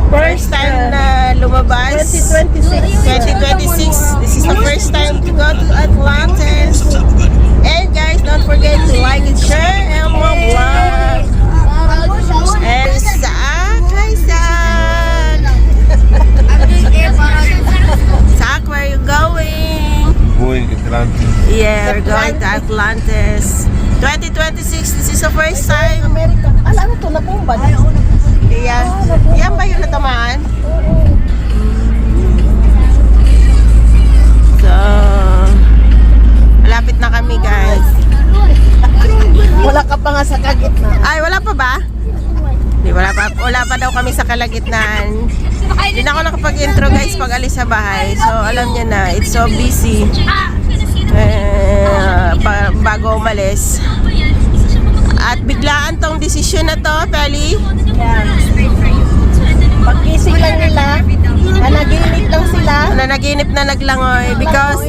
First time na lumabas. 2026. This is the first time to go to Atlantis. And guys, don't forget to like and share Elmo vlog. And hi Zach. Zach, where are you going? Going to Atlantis. Yeah, we're going to Atlantis. 2026, this is the first time. America. Ano to na bomba? Yeah. Yan ba yung natamaan? So, malapit na kami guys. Wala ka pa nga sa kagitna. Ay, wala pa ba? Hindi, wala pa daw kami sa kalagitnaan. Hindi na ako nakapag-intro guys pag alis sa bahay. So, alam niya na, it's so busy. Bago umalis. At biglaan tong desisyon na to, Peli. Pag-ising lang nila, nanaginip lang sila. Nanaginip na naglangoy because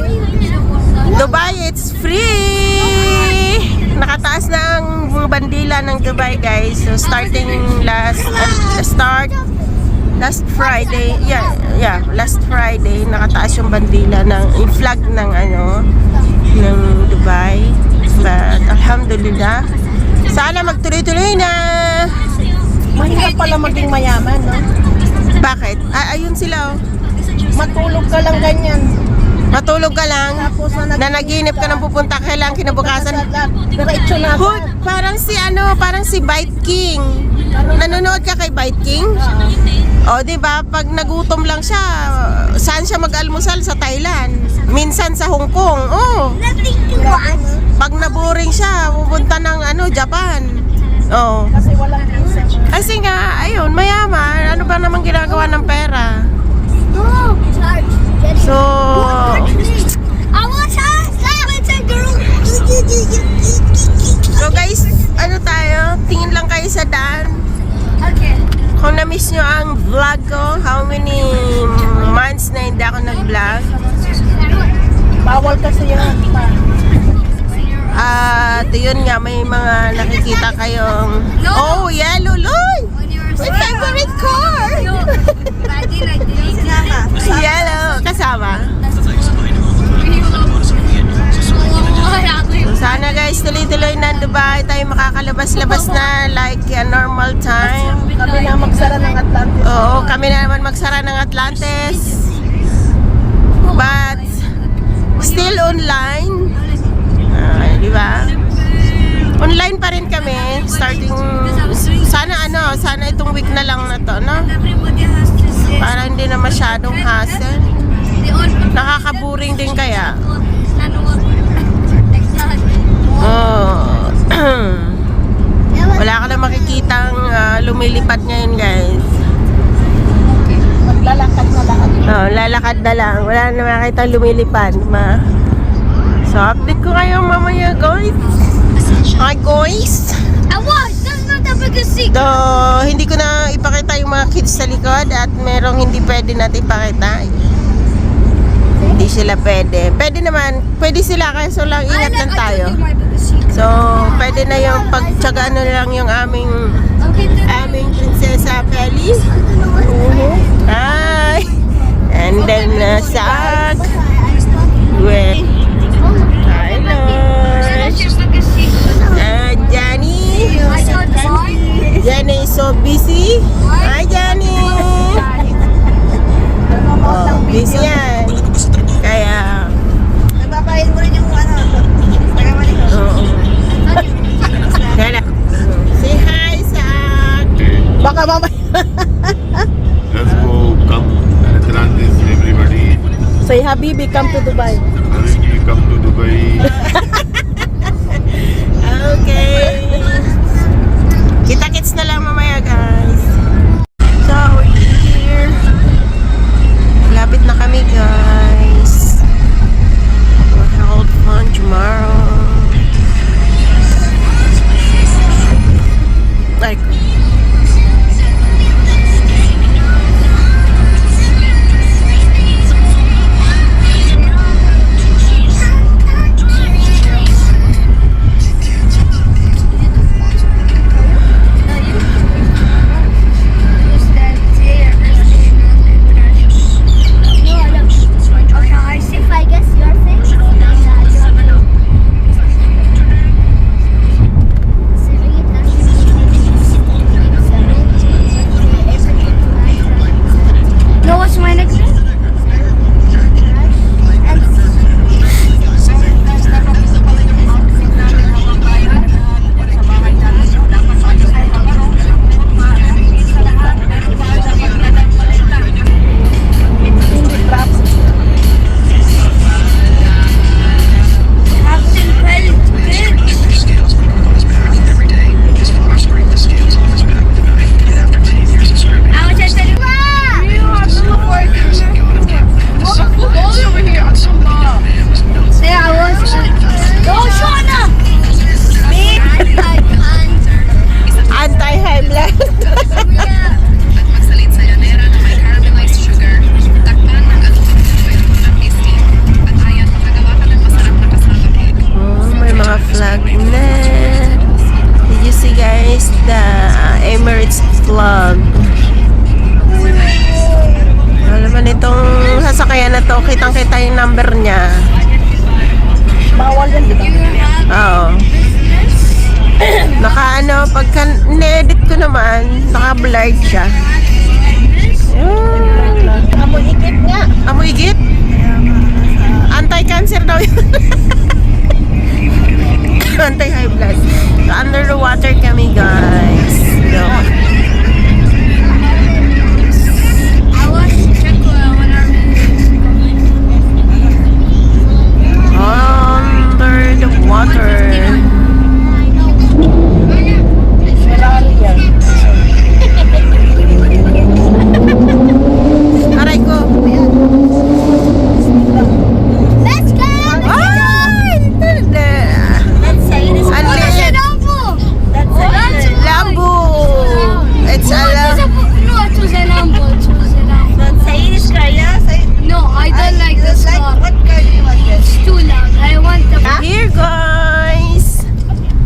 Dubai, it's free! Nakataas na ang bandila ng Dubai guys. So starting last Friday, last Friday nakataas yung bandila yung flag ng ng Dubai. But alhamdulillah, sana magtuloy-tuloy na. Mahirap pala maging mayaman, no? Bakit? Ayun sila. Matulog ka lang ganyan. Matulog ka lang. Tapos Nanaginip ka ng pupunta kailang kinabukasan. Diretso na ako. Hoy, parang si Bite King. Nanonood ka kay Bite King? O, di ba? Pag nagutom lang siya, saan siya mag-almusal? Sa Thailand. Minsan sa Hong Kong. Oh. Pag naboring siya, pupunta ng Japan. Oh. Kasi walang research. Kasi nga, ayun, mayaman. Ano ba namang ginagawa ng pera? So, guys, tingin lang kayo sa daan. Kung na-miss nyo ang vlog ko, how many months na hindi ako nag-vlog? Bawal kasi yung At yun nga, may mga nakikita kayong oh yeah, Luloy! My favorite car! Yellow! Kasama? So sana guys, tuloy-tuloy na Dubai tayo makakalabas-labas na like a normal time. kami na magsara ng Atlantis. Oo, kami na naman magsara ng Atlantis. But still online. Di ba? Online pa rin kami starting sana itong week na lang na to, no? Para hindi na masyadong hassle. Nakakaboring din kaya. Oh. Wala ka na makikitang lumilipad ngayon, guys. Maglalakad na lang. Oh, lalakad na lang. Wala na makikita lumilipad, So, update ko kayo mamaya, guys. Hi, guys. So, hindi ko na ipakita yung mga kids sa likod at merong hindi pwede natin ipakita. Hindi sila pwede. Pwede naman. Pwede sila kaso lang ingat lang tayo. So, pwede na yung pagtsagaan na lang yung aming prinsesa Peli. Hi! And then, Zach. Jenny is so busy. Hi, Jenny! Oh, busy yan. Kaya... Nababayin mo rin yung Oo. Kaya say hi, Zach! Baka mamaya. Let's go, come Atlantis, everybody. Say, Habibi, come to Dubai. Habibi, come to Dubai. Okay. Kita-kits na lang mamaya, guys. So, we're here. Lapit na kami, guys. We'll hold fun tomorrow. Like, vlog. Alam mo nitong sasakyan na to, kitang-kita yung number niya. Bawal yan, di ba? Oo. Pagka ne-edit ko naman, naka-blurred siya. Amoy ikit nga. Amoy igit? Anti-cancer daw yun. Anti-high blood. So, under the water kami, guys. Look. I watched Dracula when our Under the water. Ferrari yan. Aray ko. Let's go! Ay! Let's say it is Unleashed. Lambo. It's a Lambo. No, it was a Lambo. It was a Lambo. Let's say it is kaya. No, I don't like this car. What car do you want this? It's too loud. I want the. Here, guys.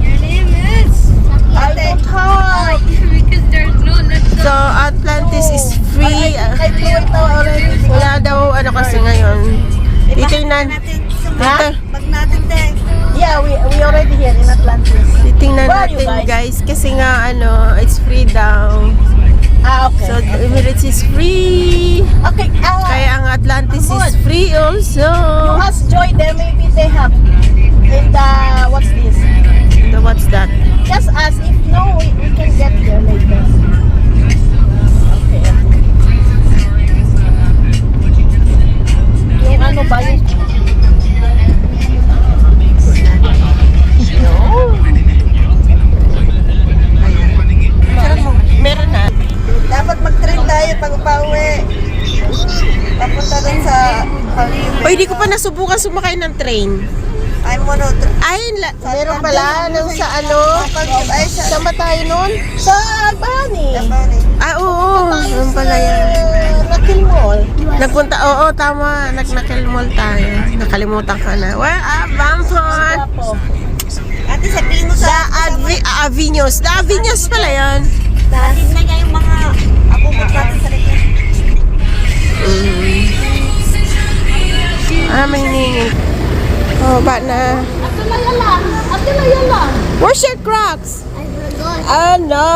Your name is. Ate. Oh, because there's no. Let's So, go. Atlantis is free. I blew it now already. Wala daw, ano kasi ngayon. Titingnan. Ha? Ito. Pag natin din. Yeah, we already here in Atlantis. Titingnan Where are you natin, guys? guys. Kasi nga, it's free daw. Okay. So, the Emirates is free. Okay, Kaya ang Atlantis is free also. you ask Joy there, maybe they have. In the, what's this? So, what's that? Just ask. If no, we can get there later. Okay. Yung ano ba yun? Meron na. Dapat mag-train tayo pag pauwi. Papunta dun sa O, hindi ko pa nasubukan sumakay ng train. ay mono. Ay, meron pala nung sa Ay, sa saan ba tayo nun? sa Albany. Ah, oo. Ano pala yan? Nakil Mall. Nagpunta, oo, tama. Nag-Nakil Mall tayo. Nakalimutan ka na. Where are Bampon? Apo. Ate, sabihin mo sa Avinos. The Avinos pala yan. Natin na nga yung mga abubot natin sa likod. May hiningin. Oh, ba na? Ate na yan. Ate na yan. Where's your Crocs? I forgot. Oh, no.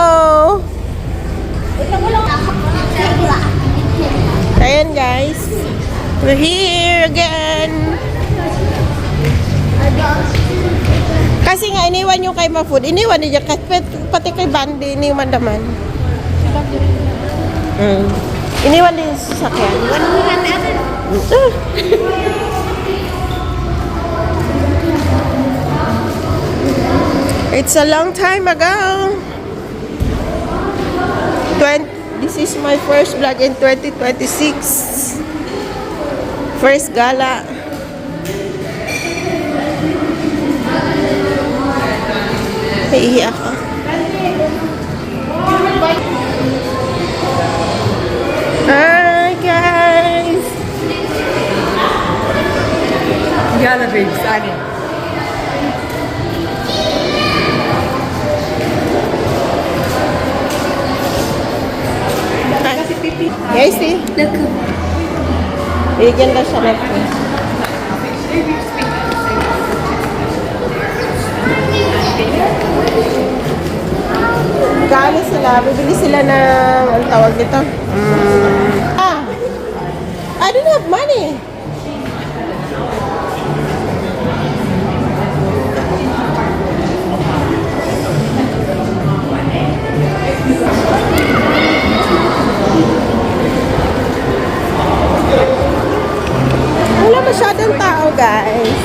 Ayan, guys. We're here again. Kasi nga, iniwan yung kay Mafood. Iniwan niya. Pati kay Bandy, iniwan naman. Iniwan din sa sasakyan. It's a long time ago. This is my first vlog in 2026. First gala. Naihi ako. Hi guys! Gala babes, ani. Guys, see? Bigyan daw siya ng Kali sila, bibili sila ng, ang tawag nito? I don't have money. Wala masyadong tao, guys.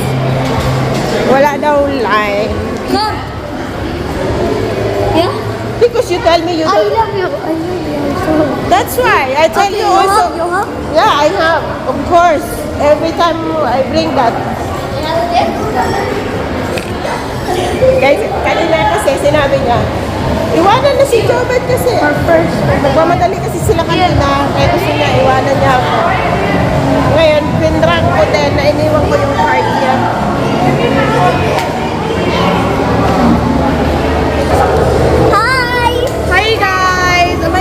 Wala daw line. Come. Yeah. Because you tell me you I don't. love you. I love you. So. That's why. I tell you also. You have? Yeah, I have. Of course. Every time I bring that. Guys, kanina kasi sinabi niya, iwanan na si Jobet kasi. First, nagmamadali kasi sila kanina. Kaya gusto niya, iwanan niya ako. Ngayon, pinrang ko din na iniwan ko yung card niya. Hi. Hi guys! Oh my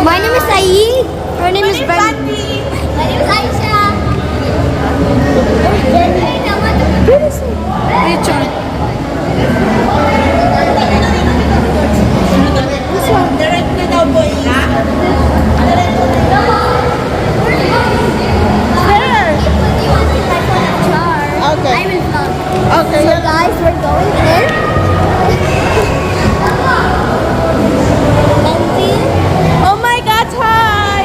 There. You want to see my phone at charge? Okay. I'm in vlog. Okay. So guys, we're going in. Lindsay. Oh my God, hi!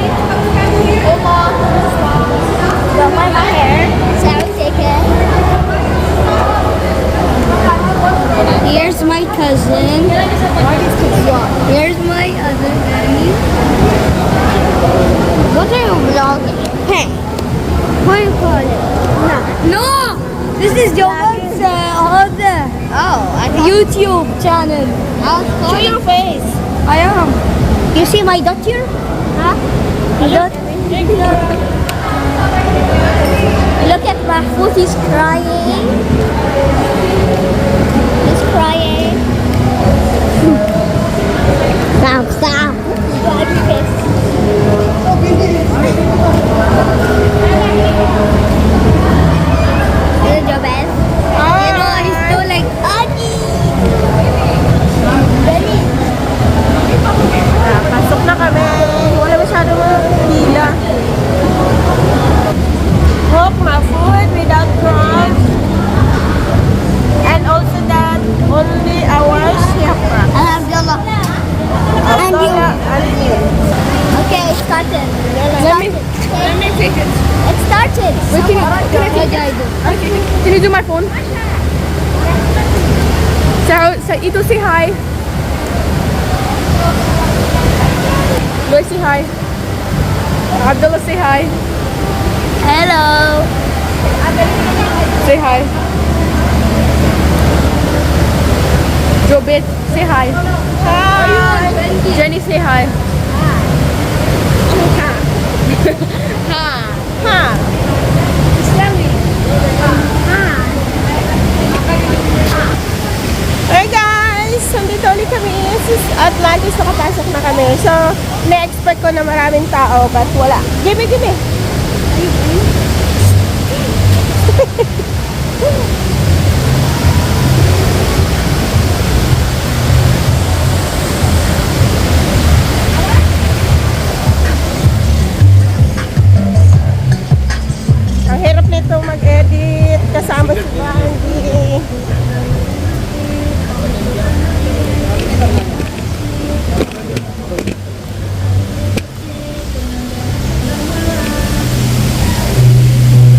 Don't mind my hair. Sarah, take it. Here's my cousin. Here's my other daddy. What are you vlogging? Hey. What do you call it? No! This is Johan's other YouTube channel. Show your face. I am. You see my dot here? Huh? Dot. Look at Mahfouz, he's crying. He's crying. Stop. Hello, Jobel. You know, he's still like, Agi! Ready? Pasok na kami. Wala masyadong hila. Hope my food without crumbs. And also that only our chef. Alhamdulillah. And you. Okay, it started. Let me take it. It started. Wait, can I take it? Can you do my phone? Say, Ito, say hi. Loy, say hi. Abdullah, say hi. Hello. Say hi. Jobit, say hi. Hi! Jenny, say hi. Ha! Hey guys! Nandito ulit kami sa Atlantis. Nakapasok na kami. So, na-expect ko na maraming tao but wala. Gimme! Ang hirap nito mag-edit kasama si Bandy.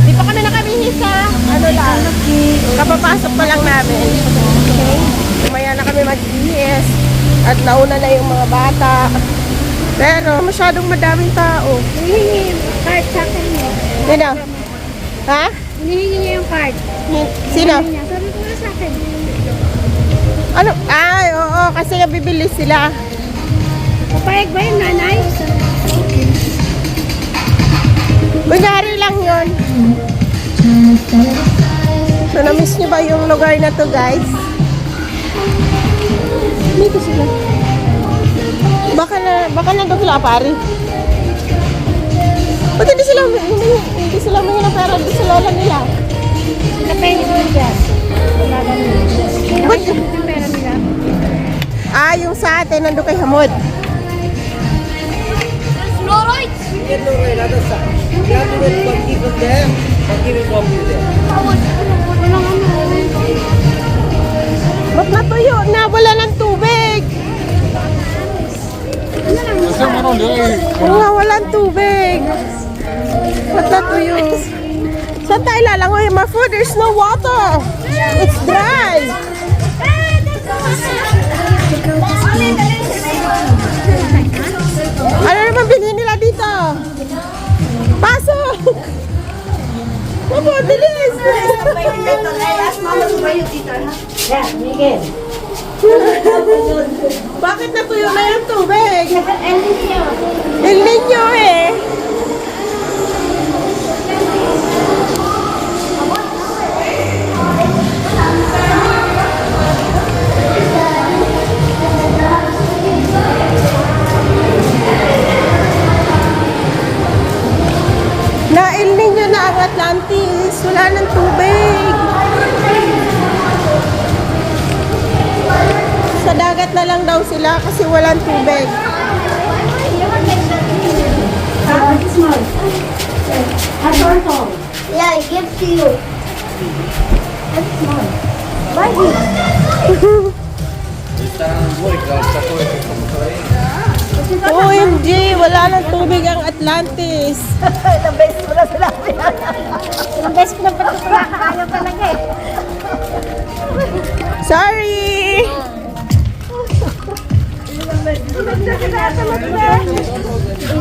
Di pa kami nakabihis ha. Ano lang. Kapapasok pa lang namin. Okay? Kumaya na kami magbihis. At nauna na yung mga bata. Pero masyadong madaming tao. Card sa akin niya. Sino? Ha? Hinihingi niya yung card. Sino? Sabi ko nga sa akin. Ano? Ay, oo. Kasi bibili sila. Papayag ba yung nanay? Kunyari lang yun. So, na-miss niyo ba yung lugar na to, guys? Dito sila. Baka nandun sila, pari. Ba't hindi sila humingi ng pera doon sa lola nila? Napayag mo dyan. Wala ganun. Ba't? Yung pera nila. Ah, yung sa atin, nandun kay Hamod. Floroids! Walang ano. Ba't natuyo na? Wala ng tubig. Walang tubig. Ba't natuyo? Saan tayo lalangoy? My food, there's no water. It's dry. Ano naman bilhin nila dito? Pasok! Mapo, bilis! Bakit natuyo na yung tubig? El Niño eh. Na El Niño na ang Atlantis. Wala ng tubig. Sa dagat na lang daw sila kasi walang tubig. Yeah, I give to you. OMG, wala nang tubig ang Atlantis. Ilang beses mo na sinabi. Ang best ko na pagkakala, ayaw talaga eh. Sorry!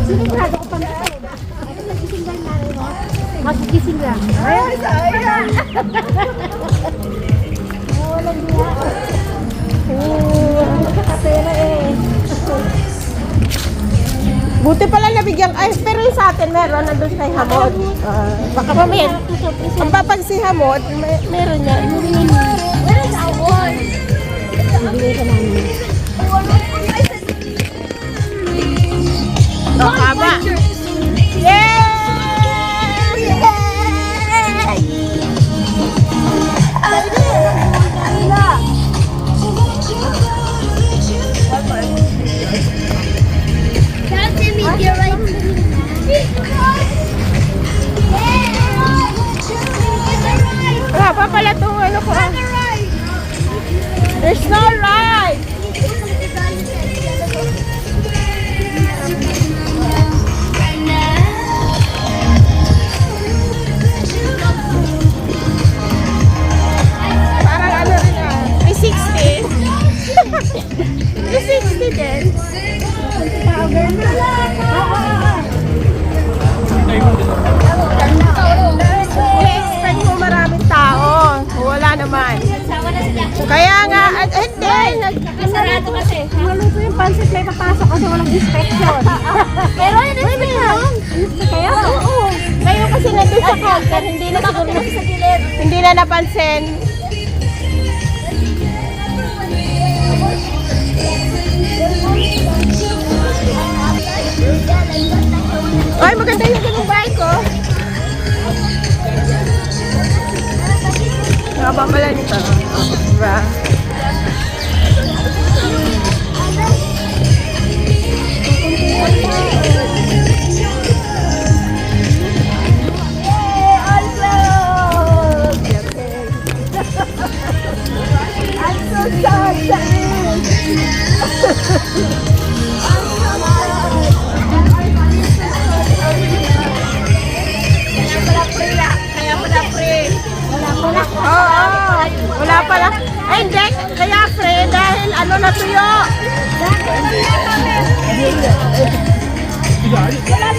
Sinigurado ko pa na. Magigising lang. Ay, sayang. Walang diya. Nakakapera eh. Buti pala nabigyan. Ay, pero yung sa atin meron, nandun kay Hamod. Baka mamaya. Ang papag si Hamod, meron niya. Where is our one? Bibigay ka namin. Ang haba. Yay! That's a meteorite. Wala pa pala itong ano ko. There's no ride! Parang ano rin 360. 360 din. I-expect mo maraming tao. Wala naman. Kaya nga, hindi. Sarado kasi. Maluto yung pancit may papasok kasi walang inspection. Pero yun is kaya? Oo. Ngayon kasi nandun sa counter, hindi na siguro, hindi na napansin. Ay, maganda yung ganung bahay ko. Haba pala nito. Diba? Oo, wala pala. Ay, hindi. Kaya free dahil ano natuyo.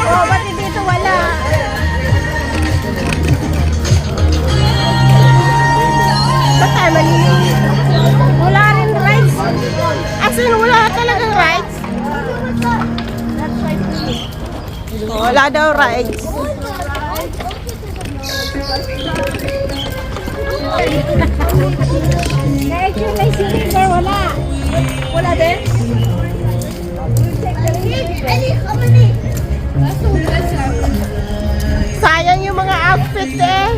Oo, ba't dito wala? Ba't tayo maliliit? Wala rin rides. As in, wala talagang rides. Wala daw rides. Actually, may singing there, wala. Wala din? Sayang yung mga outfit eh.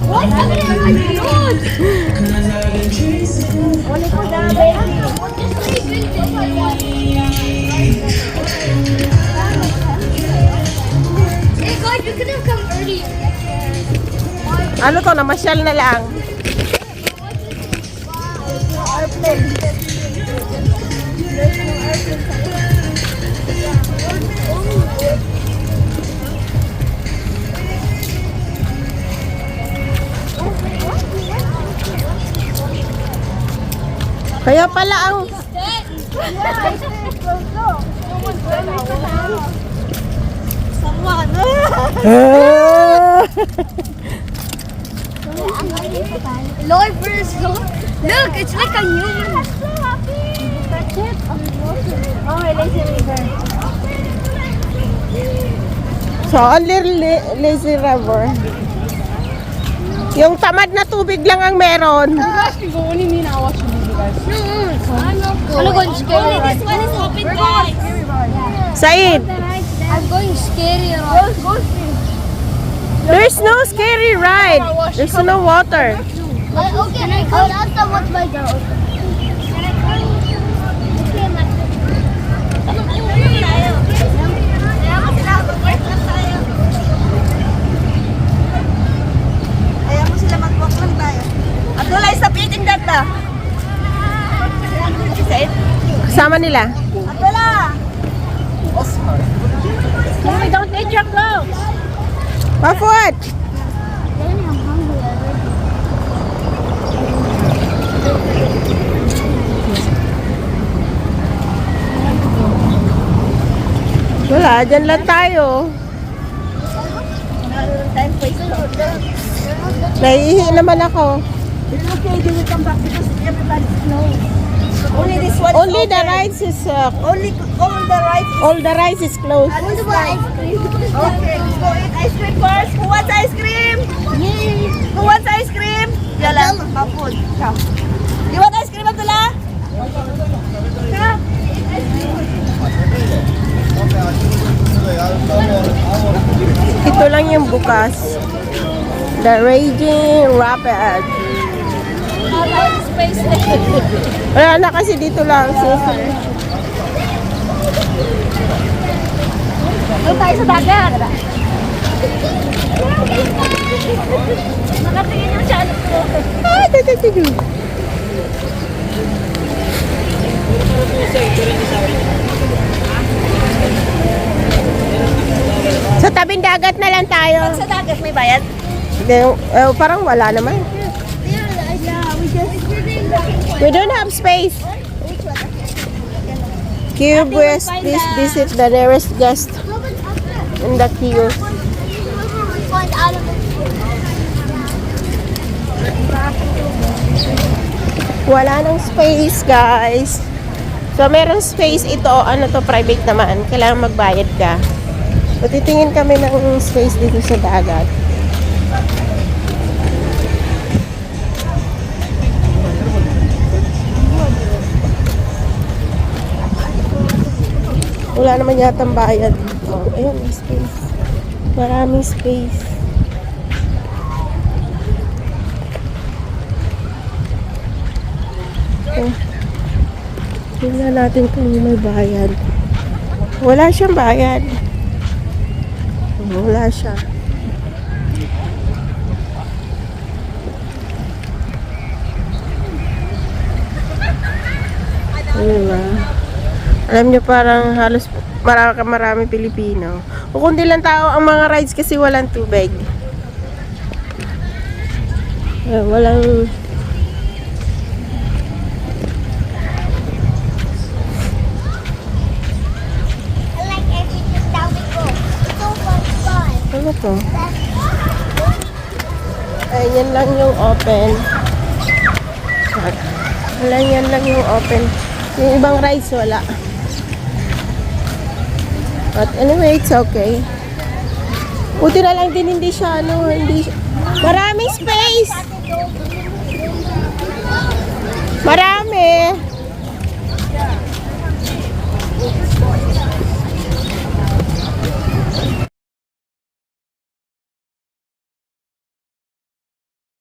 What? Kami na naman yun! Wala ko na, baby. Hey God, you could have come earlier. Ano to, namasyal na lang. Kaya pala ang... Lord first, Lord. Look, it's like a human. I'm so happy. Touch it. Oh, lazy river. So, only lazy river. Yung tamad na tubig lang ang meron. Only me now watching you guys. I'm not going. I'm going scary. Only this one is open, guys. Said, I'm going scary. Go. there's no scary ride. There's no water. Okay, I go. That's the what my girl. Can I go? Okay, Kasama nila. Abdullah! Mommy, don't eat your clothes. Pafuat! Wala, dyan lang tayo. Naiihi naman ako. It's okay, they will come back because everybody knows. Only this one Only is the open. rides is, Only all the rides. all the rides is closed. I want to buy ice cream. Okay, let's go eat ice cream first. Who wants ice cream? Who wants ice cream? Yala, food. Come. You want ice cream, Abdullah? Come. Ito lang yung bukas. The Raging Rapid. Wala na kasi dito lang. Doon tayo sa dagat. Nakatingin yung sa ano ko. Ah, dito. Sa tabing dagat na lang tayo. Sa dagat may bayad? Parang wala naman. We don't have space. Kyiv West, please visit the nearest guest in the kiosk. Wala nang space, guys. So, merong space ito. Ano to, private naman. Kailangan magbayad ka. So, titingin kami ng space dito sa dagat. Wala naman yatang bayad. Oh, ayun, may space. Maraming space. Tingnan natin kung may bayad. Wala siyang bayad. Wala siya. Diba? Alam niyo parang halos marami Pilipino. O kundi lang tao ang mga rides kasi walang tubig. Walang ano to? Ay, yan lang yung open. Wala, yan lang yung open. Yung ibang rides, wala. But anyway, it's okay. Buti na lang din hindi siya, maraming space! Marami!